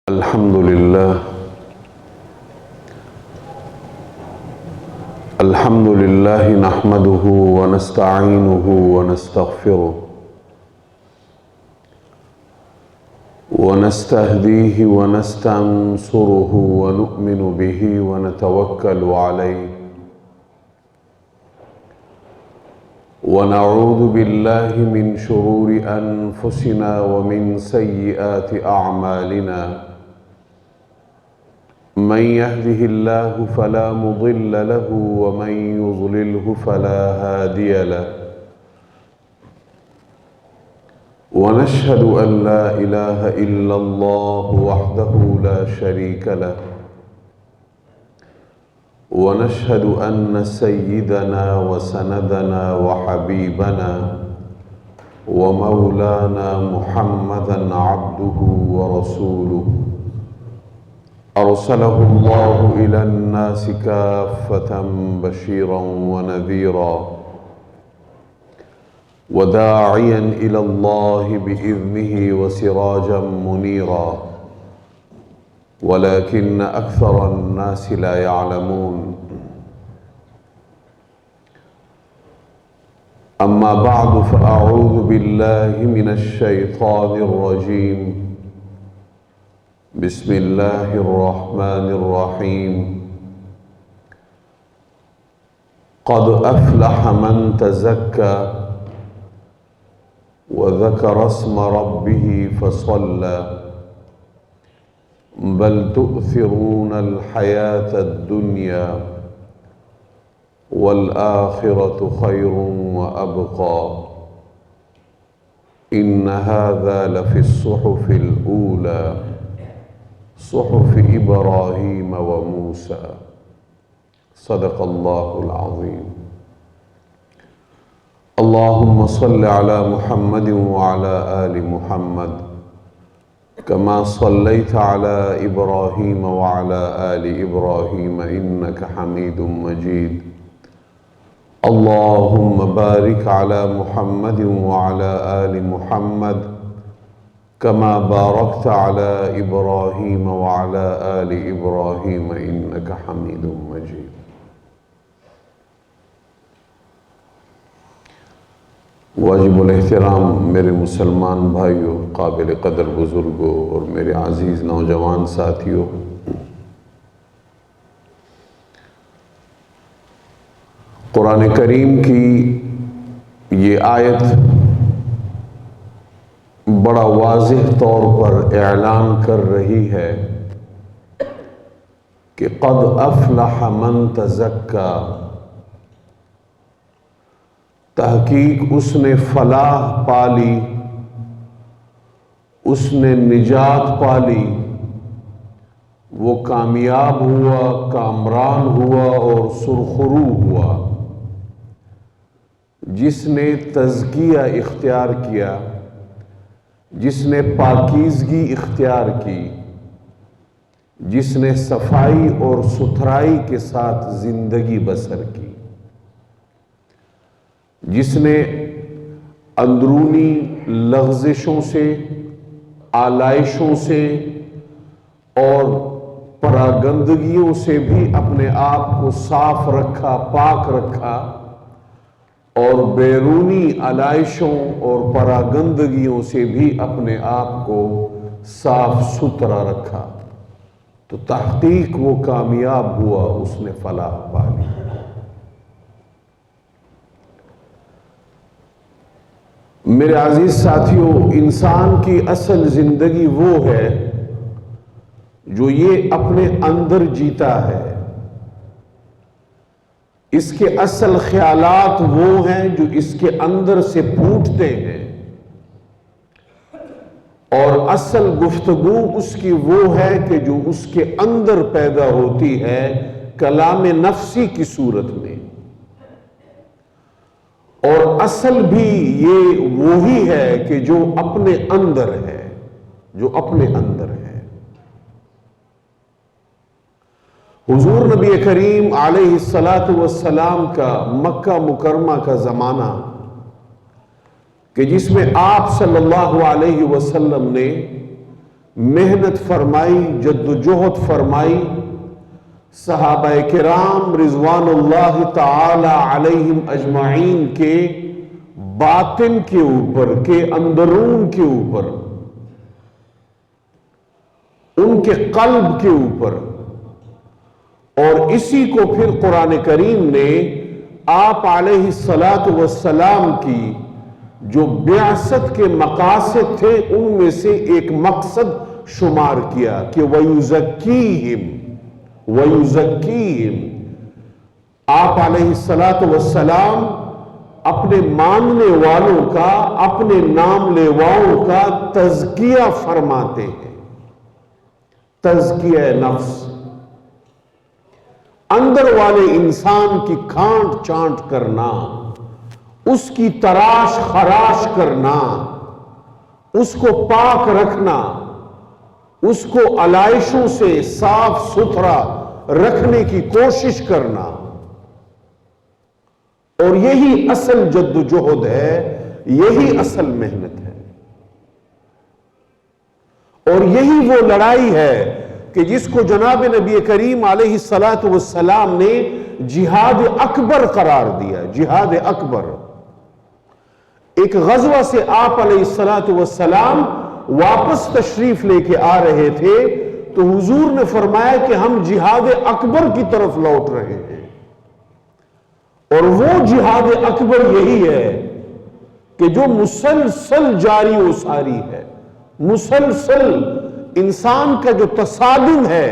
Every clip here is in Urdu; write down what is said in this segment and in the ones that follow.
الحمد لله نحمده ونستعينه ونستغفره ونستهديه ونستنصره ونؤمن به ونتوكل عليه ونعوذ بالله من شرور أنفسنا ومن سيئات أعمالنا من يهده الله فلا مضل له ومن يضلله فلا هادي له ونشهد أن لا إله إلا الله وحده لا شريك له ونشهد أن سيدنا وسندنا وحبيبنا ومولانا محمدا عبده ورسوله أرسله الله إلى الناس كافة بشيرا ونذيرا وداعيا إلى الله بإذنه وسراجا منيرا ولكن أكثر الناس لا يعلمون. أما بعد فأعوذ بالله من الشيطان الرجيم. بسم الله الرحمن الرحيم. قد أفلح من تزكى وذكر اسم ربه فصلى بل تؤثرون الحياة الدنيا والآخرة خير وأبقى إن هذا لفي الصحف الأولى صحف إبراهيم وموسى. صدق الله العظيم. اللهم صل على محمد وعلى آل محمد كما صليت على إبراهيم وعلى آل إبراهيم إنك حميد مجيد. اللهم بارك على محمد وعلى آل محمد كما باركت على إبراهيم وعلى آل إبراهيم إنك حميد مجيد. واجب الاحترام میرے مسلمان بھائیوں، قابل قدر بزرگوں اور میرے عزیز نوجوان ساتھیوں، قرآن کریم کی یہ آیت بڑا واضح طور پر اعلان کر رہی ہے کہ قد افلح من تزکا، تحقیق اس نے فلاح پالی، اس نے نجات پالی، وہ کامیاب ہوا، کامران ہوا اور سرخرو ہوا، جس نے تزکیہ اختیار کیا، جس نے پاکیزگی اختیار کی، جس نے صفائی اور ستھرائی کے ساتھ زندگی بسر کی، جس نے اندرونی لغزشوں سے، آلائشوں سے اور پراگندگیوں سے بھی اپنے آپ کو صاف رکھا، پاک رکھا، اور بیرونی آلائشوں اور پراگندگیوں سے بھی اپنے آپ کو صاف ستھرا رکھا، تو تحقیق وہ کامیاب ہوا، اس نے فلاح پالی۔ میرے عزیز ساتھیوں، انسان کی اصل زندگی وہ ہے جو یہ اپنے اندر جیتا ہے۔ اس کے اصل خیالات وہ ہیں جو اس کے اندر سے پھوٹتے ہیں، اور اصل گفتگو اس کی وہ ہے کہ جو اس کے اندر پیدا ہوتی ہے کلام نفسی کی صورت میں، اور اصل بھی یہ وہی ہے کہ جو اپنے اندر ہے، جو اپنے اندر ہے۔ حضور نبی کریم علیہ السلام کا مکہ مکرمہ کا زمانہ کہ جس میں آپ صلی اللہ علیہ وسلم نے محنت فرمائی، جد و جہد فرمائی، صحابہ کرام رضوان اللہ تعالی علیہم اجمعین کے باطن کے اوپر، کے اندرون کے اوپر، ان کے قلب کے اوپر، اور اسی کو پھر قرآن کریم نے آپ علیہ السلام کی جو بعثت کے مقاصد تھے ان میں سے ایک مقصد شمار کیا کہ وَيُزَكِّيهِمْ آپ علیہ السلام اپنے ماننے والوں کا، اپنے نام لیواؤں کا تزکیہ فرماتے ہیں، تزکیہ نفس، اندر والے انسان کی کھانٹ چانٹ کرنا، اس کی تراش خراش کرنا، اس کو پاک رکھنا، اس کو علائشوں سے صاف ستھرا رکھنے کی کوشش کرنا، اور یہی اصل جد و جہد ہے، یہی اصل محنت ہے، اور یہی وہ لڑائی ہے کہ جس کو جناب نبی کریم علیہ السلام نے جہاد اکبر قرار دیا۔ جہاد اکبر، ایک غزوہ سے آپ علیہ السلام واپس تشریف لے کے آ رہے تھے تو حضور نے فرمایا کہ ہم جہاد اکبر کی طرف لوٹ رہے ہیں، اور وہ جہاد اکبر یہی ہے کہ جو مسلسل جاری و ساری ہے، مسلسل انسان کا جو تصادم ہے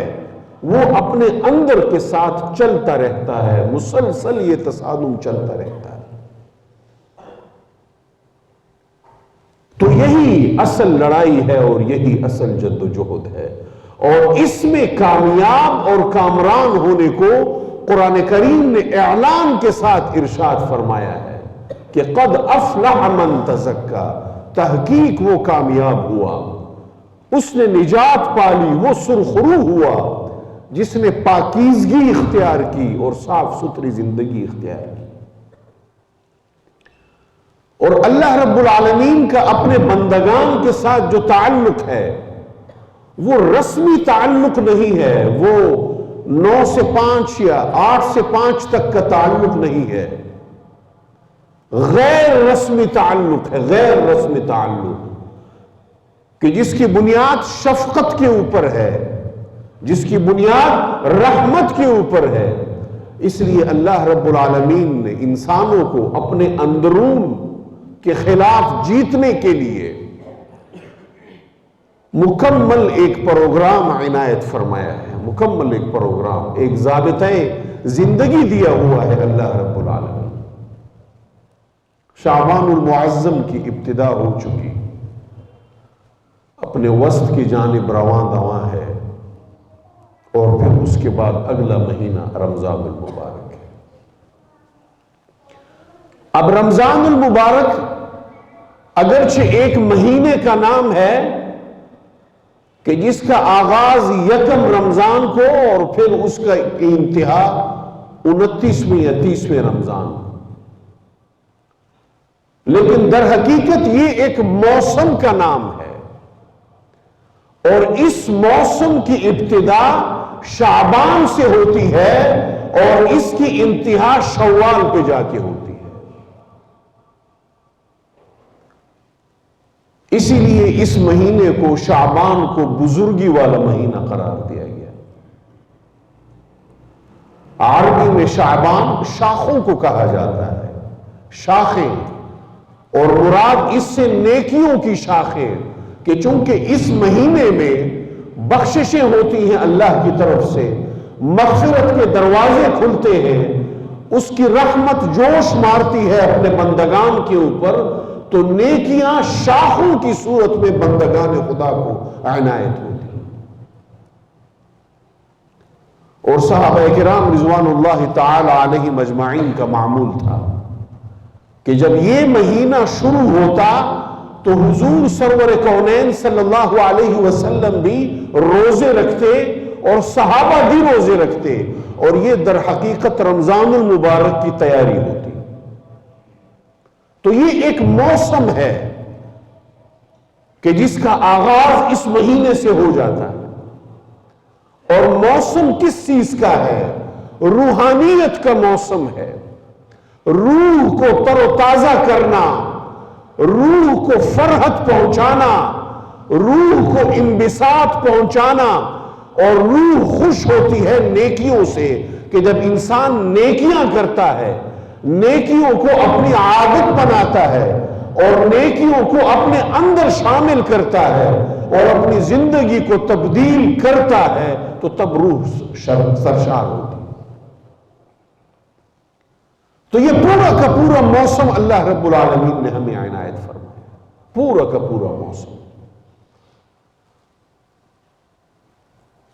وہ اپنے اندر کے ساتھ چلتا رہتا ہے، مسلسل یہ تصادم چلتا رہتا ہے۔ تو یہی اصل لڑائی ہے اور یہی اصل جد و جہد ہے، اور اس میں کامیاب اور کامران ہونے کو قرآن کریم نے اعلان کے ساتھ ارشاد فرمایا ہے کہ قد افلح من تزکا، تحقیق وہ کامیاب ہوا، اس نے نجات پالی، وہ سرخرو ہوا جس نے پاکیزگی اختیار کی اور صاف ستھری زندگی اختیار کی۔ اور اللہ رب العالمین کا اپنے بندگان کے ساتھ جو تعلق ہے وہ رسمی تعلق نہیں ہے، وہ 9 سے 5 یا 8 سے 5 تک کا تعلق نہیں ہے، غیر رسمی تعلق ہے، غیر رسمی تعلق کہ جس کی بنیاد شفقت کے اوپر ہے، جس کی بنیاد رحمت کے اوپر ہے۔ اس لیے اللہ رب العالمین نے انسانوں کو اپنے اندرون کے خلاف جیتنے کے لیے مکمل ایک پروگرام عنایت فرمایا ہے، مکمل ایک پروگرام، ایک ضابطۂ زندگی دیا ہوا ہے اللہ رب العالمین۔ شعبان المعظم کی ابتدا ہو چکی، اپنے وسط کی جانب رواں دواں ہے، اور پھر اس کے بعد اگلا مہینہ رمضان المبارک ہے۔ اب رمضان المبارک اگرچہ ایک مہینے کا نام ہے کہ جس کا آغاز 1 رمضان کو اور پھر اس کا انتہا 29ویں یا 30ویں رمضان، لیکن در حقیقت یہ ایک موسم کا نام ہے، اور اس موسم کی ابتدا شعبان سے ہوتی ہے اور اس کی انتہا شوال پہ جا کے ہوتی ہے۔ اسی لیے اس مہینے کو شعبان کو بزرگی والا مہینہ قرار دیا گیا۔ عربی میں شعبان شاخوں کو کہا جاتا ہے، شاخیں، اور مراد اس سے نیکیوں کی شاخیں، کہ چونکہ اس مہینے میں بخششیں ہوتی ہیں اللہ کی طرف سے، مغفرت کے دروازے کھلتے ہیں، اس کی رحمت جوش مارتی ہے اپنے بندگان کے اوپر، تو نیکیاں شاخوں کی صورت میں بندگان خدا کو عنایت ہوتی ہیں۔ اور صحابہ کرام رضوان اللہ تعالی علیہم اجمعین کا معمول تھا کہ جب یہ مہینہ شروع ہوتا تو حضور سرور کونین صلی اللہ علیہ وسلم بھی روزے رکھتے اور صحابہ بھی روزے رکھتے، اور یہ در حقیقت رمضان المبارک کی تیاری ہوتی۔ تو یہ ایک موسم ہے کہ جس کا آغاز اس مہینے سے ہو جاتا ہے، اور موسم کس چیز کا ہے؟ روحانیت کا موسم ہے، روح کو تر و تازہ کرنا، روح کو فرحت پہنچانا، روح کو انبساط پہنچانا، اور روح خوش ہوتی ہے نیکیوں سے کہ جب انسان نیکیاں کرتا ہے، نیکیوں کو اپنی عادت بناتا ہے اور نیکیوں کو اپنے اندر شامل کرتا ہے اور اپنی زندگی کو تبدیل کرتا ہے، تو تب روح سرشار ہوتی ہے۔ تو یہ پورا کا پورا موسم اللہ رب العالمین نے ہمیں عنایت فرمایا، پورا کا پورا موسم۔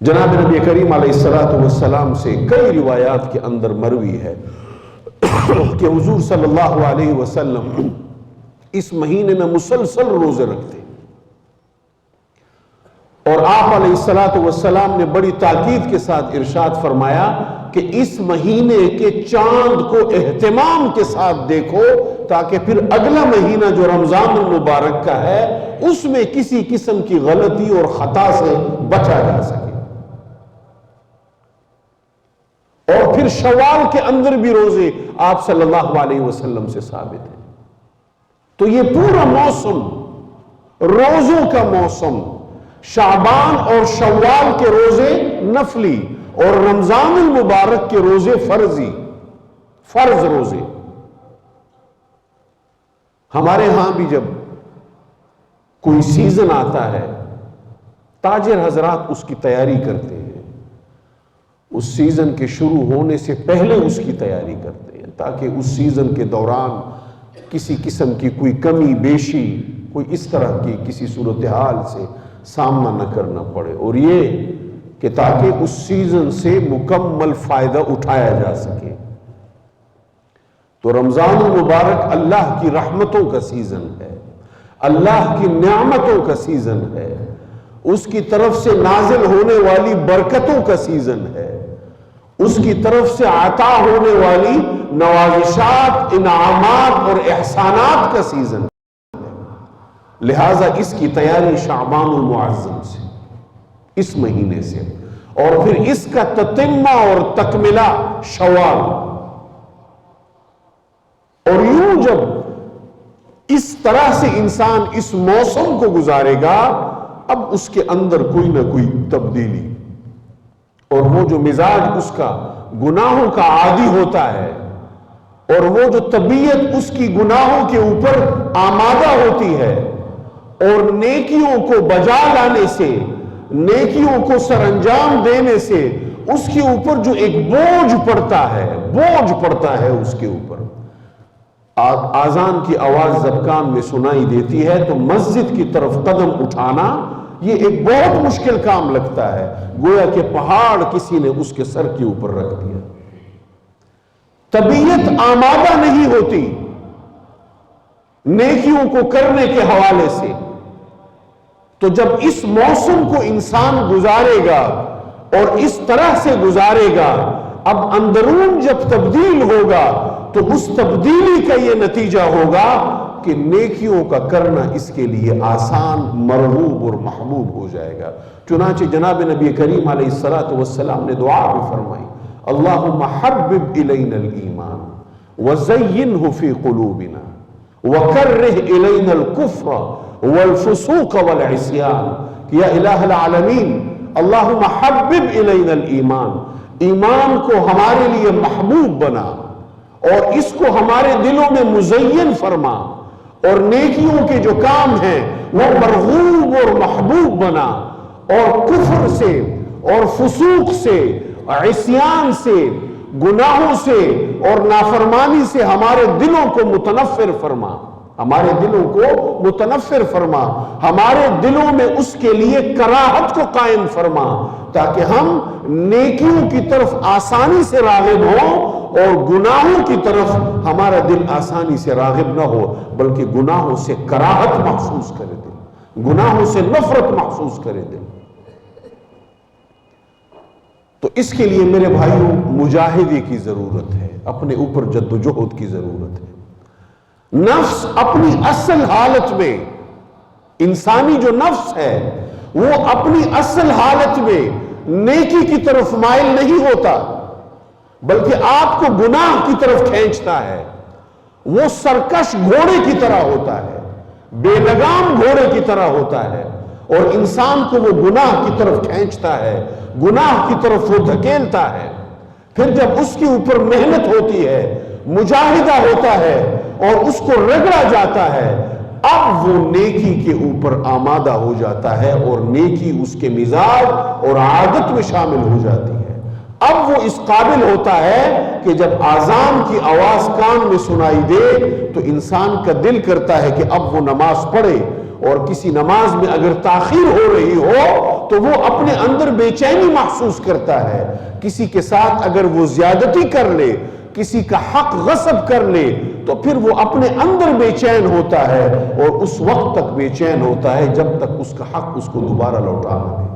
جناب نبی کریم علیہ السلام سے کئی روایات کے اندر مروی ہے کہ حضور صلی اللہ علیہ وسلم اس مہینے میں مسلسل روزے رکھتے، اور آپ علیہ السلام نے بڑی تاکید کے ساتھ ارشاد فرمایا کہ اس مہینے کے چاند کو اہتمام کے ساتھ دیکھو، تاکہ پھر اگلا مہینہ جو رمضان المبارک کا ہے اس میں کسی قسم کی غلطی اور خطا سے بچا جا سکے۔ اور پھر شوال کے اندر بھی روزے آپ صلی اللہ علیہ وسلم سے ثابت ہیں۔ تو یہ پورا موسم روزوں کا موسم، شعبان اور شوال کے روزے نفلی اور رمضان المبارک کے روزے فرض روزے۔ ہمارے ہاں بھی جب کوئی سیزن آتا ہے، تاجر حضرات اس کی تیاری کرتے ہیں، اس سیزن کے شروع ہونے سے پہلے اس کی تیاری کرتے ہیں تاکہ اس سیزن کے دوران کسی قسم کی کوئی کمی بیشی، کوئی اس طرح کی کسی صورتحال سے سامنا نہ کرنا پڑے، اور یہ کہ تاکہ اس سیزن سے مکمل فائدہ اٹھایا جا سکے۔ تو رمضان المبارک اللہ کی رحمتوں کا سیزن ہے، اللہ کی نعمتوں کا سیزن ہے، اس کی طرف سے نازل ہونے والی برکتوں کا سیزن ہے، اس کی طرف سے عطا ہونے والی نوازشات، انعامات اور احسانات کا سیزن ہے۔ لہٰذا اس کی تیاری شعبان المعظم سے، اس مہینے سے، اور پھر اس کا تتمہ اور تکملہ شوال۔ اور یوں جب اس طرح سے انسان اس موسم کو گزارے گا، اب اس کے اندر کوئی نہ کوئی تبدیلی، اور وہ جو مزاج اس کا گناہوں کا عادی ہوتا ہے، اور وہ جو طبیعت اس کی گناہوں کے اوپر آمادہ ہوتی ہے، اور نیکیوں کو بجا لانے سے، نیکیوں کو سر انجام دینے سے اس کے اوپر جو ایک بوجھ پڑتا ہے اس کے اوپر۔ آذان کی آواز جب کان میں سنائی دیتی ہے تو مسجد کی طرف قدم اٹھانا یہ ایک بہت مشکل کام لگتا ہے، گویا کہ پہاڑ کسی نے اس کے سر کے اوپر رکھ دیا۔ طبیعت آمادہ نہیں ہوتی نیکیوں کو کرنے کے حوالے سے، تو جب اس موسم کو انسان گزارے گا اور اس طرح سے گزارے گا، اب اندرون جب تبدیل ہوگا تو اس تبدیلی کا یہ نتیجہ ہوگا کہ نیکیوں کا کرنا اس کے لیے آسان، مرغوب اور محبوب ہو جائے گا۔ چنانچہ جناب نبی کریم علیہ السلام نے دعا بھی فرمائی، اللہم حبب الینا الایمان وزینہ فی قلوبنا وکرہ الینا الکفر والفسوق والعصیان، کہ یا الہ العالمین اللہم حبب الینا الایمان، ایمان کو ہمارے لیے محبوب بنا اور اس کو ہمارے دلوں میں مزین فرما، اور نیکیوں کے جو کام ہیں وہ مرغوب اور محبوب بنا، اور کفر سے اور فسوق سے، عصیان سے، گناہوں سے اور نافرمانی سے ہمارے دلوں کو متنفر فرما، ہمارے دلوں کو متنفر فرما، ہمارے دلوں میں اس کے لیے کراہت کو قائم فرما، تاکہ ہم نیکیوں کی طرف آسانی سے راغب ہوں اور گناہوں کی طرف ہمارا دل آسانی سے راغب نہ ہو، بلکہ گناہوں سے کراہت محسوس کرے دل، گناہوں سے نفرت محسوس کرے دل۔ تو اس کے لیے میرے بھائیوں مجاہدے کی ضرورت ہے، اپنے اوپر جدوجہد کی ضرورت ہے۔ نفس اپنی اصل حالت میں انسانی جو نفس ہے وہ اپنی اصل حالت میں نیکی کی طرف مائل نہیں ہوتا، بلکہ آپ کو گناہ کی طرف کھینچتا ہے۔ وہ سرکش گھوڑے کی طرح ہوتا ہے، بے لگام گھوڑے کی طرح ہوتا ہے، اور انسان کو وہ گناہ کی طرف کھینچتا ہے، گناہ کی طرف وہ دھکیلتا ہے۔ پھر جب اس کے اوپر محنت ہوتی ہے، مجاہدہ ہوتا ہے اور اس کو رگڑا جاتا ہے، اب وہ نیکی کے اوپر آمادہ ہو جاتا ہے اور نیکی اس کے مزاج اور عادت میں شامل ہو جاتی ہے۔ اب وہ اس قابل ہوتا ہے کہ جب اذان کی آواز کان میں سنائی دے تو انسان کا دل کرتا ہے کہ اب وہ نماز پڑھے، اور کسی نماز میں اگر تاخیر ہو رہی ہو تو وہ اپنے اندر بے چینی محسوس کرتا ہے۔ کسی کے ساتھ اگر وہ زیادتی کر لے، کسی کا حق غصب کر لے، تو پھر وہ اپنے اندر بے چین ہوتا ہے، اور اس وقت تک بے چین ہوتا ہے جب تک اس کا حق اس کو دوبارہ لوٹا نہ دے۔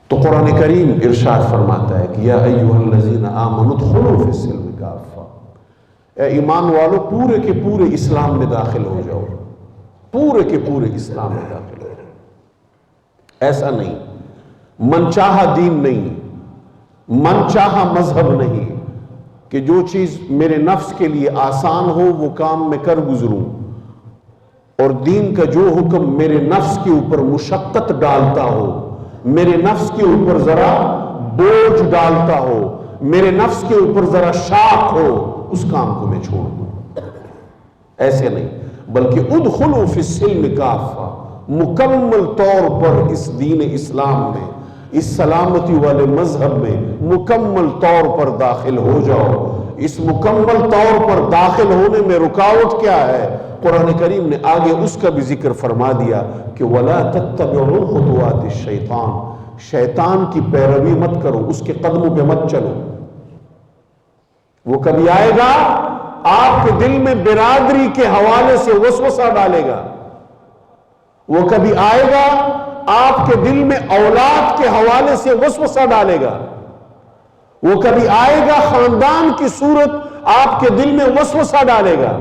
تو قرآن کریم ارشاد فرماتا ہے کہ یا ایھا الذین آمنوا ادخلوا فی السلم کافہ، اے ایمان والو پورے کے پورے اسلام میں داخل ہو جاؤ، پورے کے پورے اسلام میں داخل ہو جاؤ۔ ایسا نہیں، من چاہا دین نہیں، من چاہا مذہب نہیں، کہ جو چیز میرے نفس کے لیے آسان ہو وہ کام میں کر گزروں، اور دین کا جو حکم میرے نفس کے اوپر مشقت ڈالتا ہو، میرے نفس کے اوپر ذرا بوجھ ڈالتا ہو، میرے نفس کے اوپر ذرا شاق ہو، اس کام کو میں چھوڑ دوں۔ ایسے نہیں، بلکہ ادخلوا فی السلم کافہ، مکمل طور پر اس دین اسلام میں، اس سلامتی والے مذہب میں مکمل طور پر داخل ہو جاؤ۔ اس مکمل طور پر داخل ہونے میں رکاوٹ کیا ہے؟ قرآن کریم نے آگے اس کا بھی ذکر فرما دیا کہ وَلَا تَتَّبِعُوا خُطُوَاتِ الشَّيْطَانِ، شیطان کی پیروی مت کرو، اس کے قدموں پہ مت چلو۔ وہ کبھی آئے گا آپ کے دل میں برادری کے حوالے سے وسوسہ ڈالے گا، وہ کبھی آئے گا آپ کے دل میں اولاد کے حوالے سے وسوسہ ڈالے گا، وہ کبھی آئے گا خاندان کی صورت آپ کے دل میں وسوسہ ڈالے گا،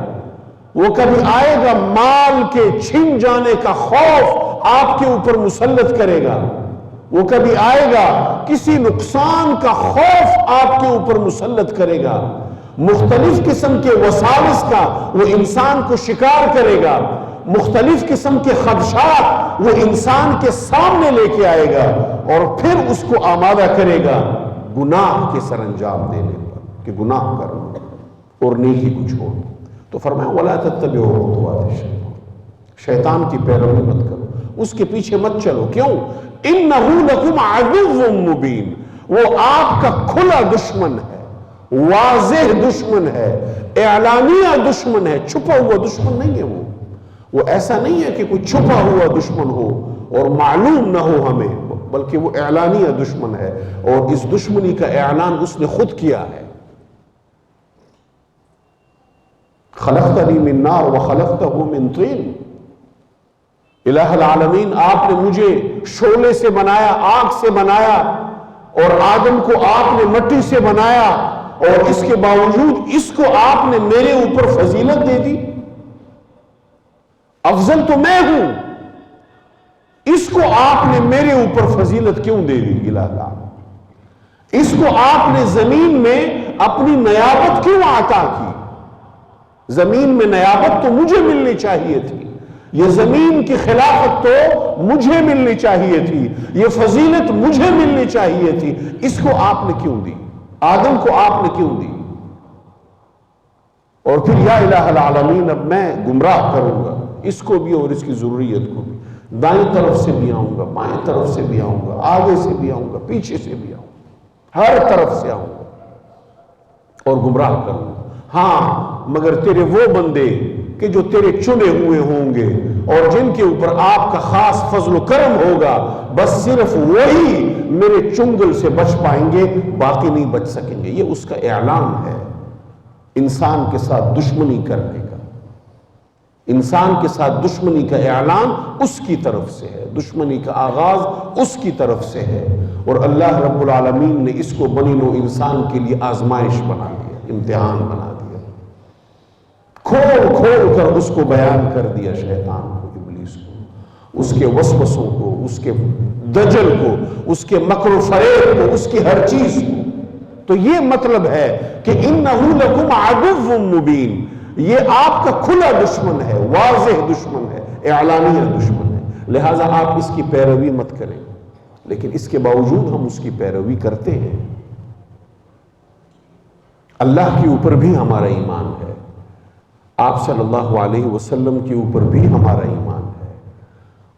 وہ کبھی آئے گا مال کے چھن جانے کا خوف آپ کے اوپر مسلط کرے گا، وہ کبھی آئے گا کسی نقصان کا خوف آپ کے اوپر مسلط کرے گا، مختلف قسم کے وساوس کا وہ انسان کو شکار کرے گا، مختلف قسم کے خدشات وہ انسان کے سامنے لے کے آئے گا، اور پھر اس کو آمادہ کرے گا گناہ کے سر انجام دینے پر کہ گناہ کرو اور نیکی کو چھوڑو۔ تو فرمایا وَلَا تَتَّبِعُوا خُطُوَاتِ الشَّيْطَانِ، شیطان کی پیروی مت کرو، اس کے پیچھے مت چلو۔ کیوں؟ إِنَّهُ لَكُمْ عَدُوٌّ مُّبِينٌ، وہ آپ کا کھلا دشمن ہے، واضح دشمن ہے، اعلانیہ دشمن ہے، چھپا ہوا دشمن نہیں ہے۔ وہ ایسا نہیں ہے کہ کوئی چھپا ہوا دشمن ہو اور معلوم نہ ہو ہمیں، بلکہ وہ اعلانیہ دشمن ہے، اور اس دشمنی کا اعلان اس نے خود کیا ہے۔ خلقتنی من نار وخلقتہ من طین، الہ العالمین آپ نے مجھے شعلے سے بنایا، آگ سے بنایا، اور آدم کو آپ نے مٹی سے بنایا، اور اس کے باوجود اس کو آپ نے میرے اوپر فضیلت دے دی۔ افضل تو میں ہوں، اس کو آپ نے میرے اوپر فضیلت کیوں دے دی؟ الہ العالمین، اس کو آپ نے زمین میں اپنی نیابت کیوں عطا کی؟ زمین میں نیابت تو مجھے ملنی چاہیے تھی، یہ زمین کی خلافت تو مجھے ملنی چاہیے تھی، یہ فضیلت مجھے ملنی چاہیے تھی، اس کو آپ نے کیوں دی؟ آدم کو آپ نے کیوں دی؟ اور پھر یا الہ العالمین اب میں گمراہ کروں گا اس کو بھی اور اس کی ضروریت کو بھی، دائیں طرف سے بھی آؤں گا، بائیں طرف سے بھی آؤں گا، آگے سے بھی آؤں گا، پیچھے سے بھی آؤں گا، ہر طرف سے آؤں گا اور گمراہ کروں گا۔ ہاں مگر تیرے وہ بندے کہ جو تیرے چنے ہوئے ہوں گے اور جن کے اوپر آپ کا خاص فضل و کرم ہوگا، بس صرف وہی میرے چنگل سے بچ پائیں گے، باقی نہیں بچ سکیں گے۔ یہ اس کا اعلان ہے انسان کے ساتھ دشمنی کرنے کا، انسان کے ساتھ دشمنی کا اعلان اس کی طرف سے ہے، دشمنی کا آغاز اس کی طرف سے ہے، اور اللہ رب العالمین نے اس کو بنی نوع انسان کے لیے آزمائش بنا دیا، امتحان بنا دیا۔ کھول کھول کر اس کو بیان کر دیا شیطان کو، ابلیس کو، اس کے وسوسوں کو، اس کے دجل کو، اس کے مکر و فریب کو، اس کی ہر چیز کو۔ تو یہ مطلب ہے کہ اِنَّهُ لَكُمْ عَدُوٌّ مُّبِينٌ، یہ آپ کا کھلا دشمن ہے، واضح دشمن ہے، اعلانیہ دشمن ہے، لہٰذا آپ اس کی پیروی مت کریں۔ لیکن اس کے باوجود ہم اس کی پیروی کرتے ہیں۔ اللہ کے اوپر بھی ہمارا ایمان ہے، آپ صلی اللہ علیہ وسلم کے اوپر بھی ہمارا ایمان ہے،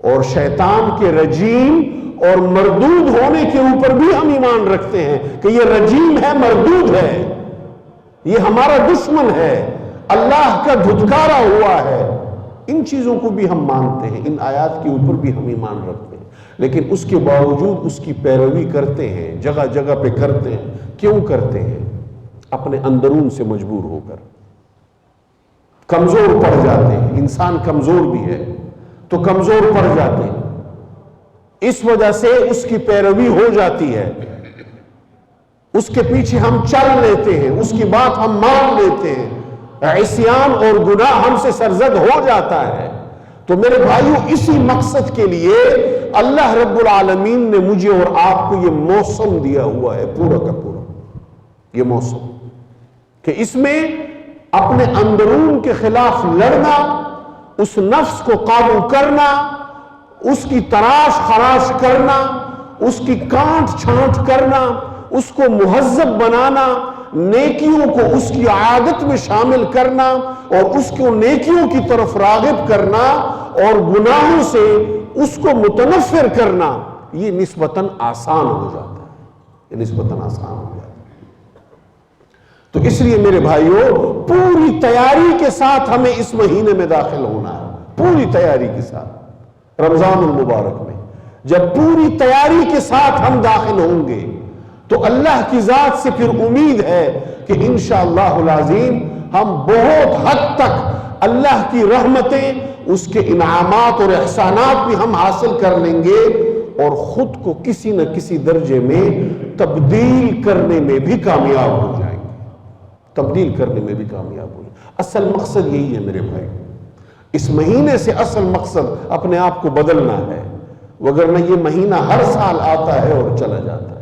اور شیطان کے رجیم اور مردود ہونے کے اوپر بھی ہم ایمان رکھتے ہیں کہ یہ رجیم ہے، مردود ہے، یہ ہمارا دشمن ہے، اللہ کا دھتکارا ہوا ہے۔ ان چیزوں کو بھی ہم مانتے ہیں، ان آیات کے اوپر بھی ہم ایمان رکھتے ہیں، لیکن اس کے باوجود اس کی پیروی کرتے ہیں، جگہ جگہ پہ کرتے ہیں۔ کیوں کرتے ہیں؟ اپنے اندرون سے مجبور ہو کر، کمزور پڑ جاتے ہیں، انسان کمزور بھی ہے تو کمزور پڑ جاتے ہیں، اس وجہ سے اس کی پیروی ہو جاتی ہے، اس کے پیچھے ہم چل لیتے ہیں، اس کی بات ہم مان لیتے ہیں، عصیان اور گناہ ہم سے سرزد ہو جاتا ہے۔ تو میرے بھائیو، اسی مقصد کے لیے اللہ رب العالمین نے مجھے اور آپ کو یہ موسم دیا ہوا ہے، پورا کا پورا یہ موسم، کہ اس میں اپنے اندرون کے خلاف لڑنا، اس نفس کو قابو کرنا، اس کی تراش خراش کرنا، اس کی کانٹ چھانٹ کرنا، اس کو مہذب بنانا، نیکیوں کو اس کی عادت میں شامل کرنا اور اس کو نیکیوں کی طرف راغب کرنا اور گناہوں سے اس کو متنفر کرنا، یہ نسبتاً آسان ہو جاتا ہے، یہ نسبتاً آسان ہو جاتا ہے۔ تو اس لیے میرے بھائیوں، پوری تیاری کے ساتھ ہمیں اس مہینے میں داخل ہونا ہے، پوری تیاری کے ساتھ، رمضان المبارک میں جب پوری تیاری کے ساتھ ہم داخل ہوں گے تو اللہ کی ذات سے پھر امید ہے کہ انشاءاللہ العظیم ہم بہت حد تک اللہ کی رحمتیں، اس کے انعامات اور احسانات بھی ہم حاصل کر لیں گے، اور خود کو کسی نہ کسی درجے میں تبدیل کرنے میں بھی کامیاب ہو جائیں گے، تبدیل کرنے میں بھی کامیاب ہو جائیں گے۔ اصل مقصد یہی ہے میرے بھائی، اس مہینے سے اصل مقصد اپنے آپ کو بدلنا ہے، وگرنہ یہ مہینہ ہر سال آتا ہے اور چلا جاتا ہے۔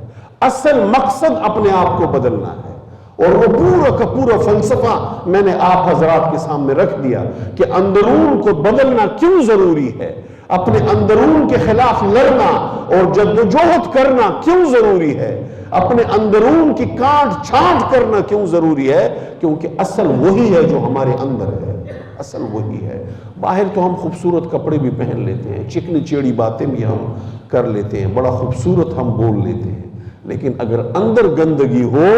اصل مقصد اپنے آپ کو بدلنا ہے، اور وہ پورا کا پورا فلسفہ میں نے آپ حضرات کے سامنے رکھ دیا کہ اندرون کو بدلنا کیوں ضروری ہے، اپنے اندرون کے خلاف لڑنا اور جدوجہد کرنا کیوں ضروری ہے، اپنے اندرون کی کانٹ چھانٹ کرنا کیوں ضروری ہے، کیونکہ اصل وہی ہے جو ہمارے اندر ہے، اصل وہی ہے۔ باہر تو ہم خوبصورت کپڑے بھی پہن لیتے ہیں، چکنی چیڑی باتیں بھی ہم کر لیتے ہیں، بڑا خوبصورت ہم بول لیتے ہیں، لیکن اگر اندر گندگی ہو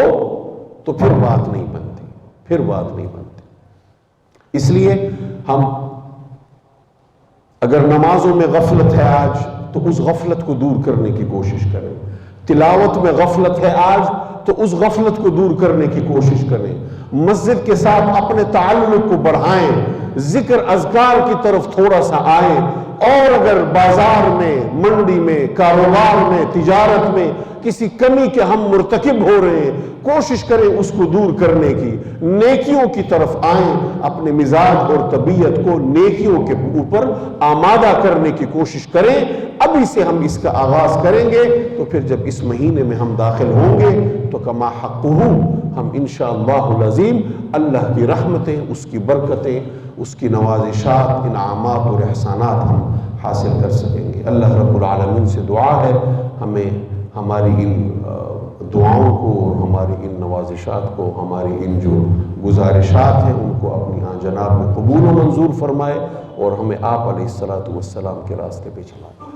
تو پھر بات نہیں بنتی، پھر بات نہیں بنتی۔ اس لیے ہم اگر نمازوں میں غفلت ہے آج تو اس غفلت کو دور کرنے کی کوشش کریں، تلاوت میں غفلت ہے آج تو اس غفلت کو دور کرنے کی کوشش کریں، مسجد کے ساتھ اپنے تعلق کو بڑھائیں، ذکر اذکار کی طرف تھوڑا سا آئیں، اور اگر بازار میں، منڈی میں، کاروبار میں، تجارت میں کسی کمی کے ہم مرتکب ہو رہے ہیں، کوشش کریں اس کو دور کرنے کی، نیکیوں کی طرف آئیں، اپنے مزاج اور طبیعت کو نیکیوں کے اوپر آمادہ کرنے کی کوشش کریں۔ ابھی سے ہم اس کا آغاز کریں گے تو پھر جب اس مہینے میں ہم داخل ہوں گے تو کما حقہ ہم انشاءاللہ العظیم اللہ کی رحمتیں، اس کی برکتیں، اس کی نوازشات، انعامات اور احسانات ہم حاصل کر سکیں گے۔ اللہ رب العالمین سے دعا ہے ہمیں ہماری ان دعاؤں کو اور ہماری ان نوازشات کو، ہماری ان جو گزارشات ہیں ان کو اپنی جناب میں قبول و منظور فرمائے، اور ہمیں آپ علیہ الصلوۃ والسلام کے راستے پہ چلائے۔